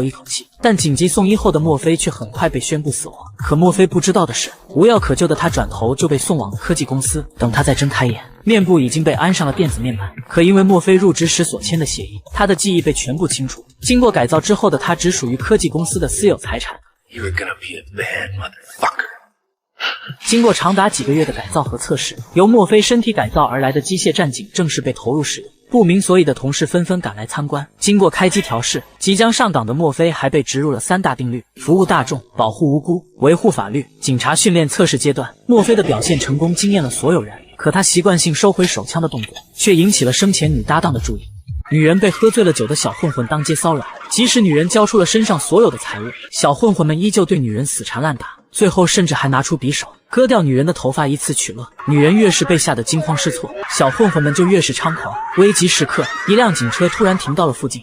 一口气，但紧急送医后的墨菲却很快被宣布死亡。可墨菲不知道的是，无药可救的他转头就被送往了科技公司。等他再睁开眼，面部已经被安上了电子面板。可因为墨菲入职时所签的协议，他的记忆被全部清除。经过改造之后的他，只属于科技公司的私有财产。You're gonna be a bad motherfucker. 经过长达几个月的改造和测试，由墨菲身体改造而来的机械战警正式被投入使用。不明所以的同事纷纷赶来参观。经过开机调试，即将上岗的墨菲还被植入了3大定律：服务大众、保护无辜、维护法律。警察训练测试阶段，墨菲的表现成功惊艳了所有人。可他习惯性收回手枪的动作，却引起了生前女搭档的注意。女人被喝醉了酒的小混混当街骚扰，即使女人交出了身上所有的财物，小混混们依旧对女人死缠烂打，最后甚至还拿出匕首割掉女人的头发以此取乐。女人越是被吓得惊慌失措，小混混们就越是猖狂。危急时刻，一辆警车突然停到了附近。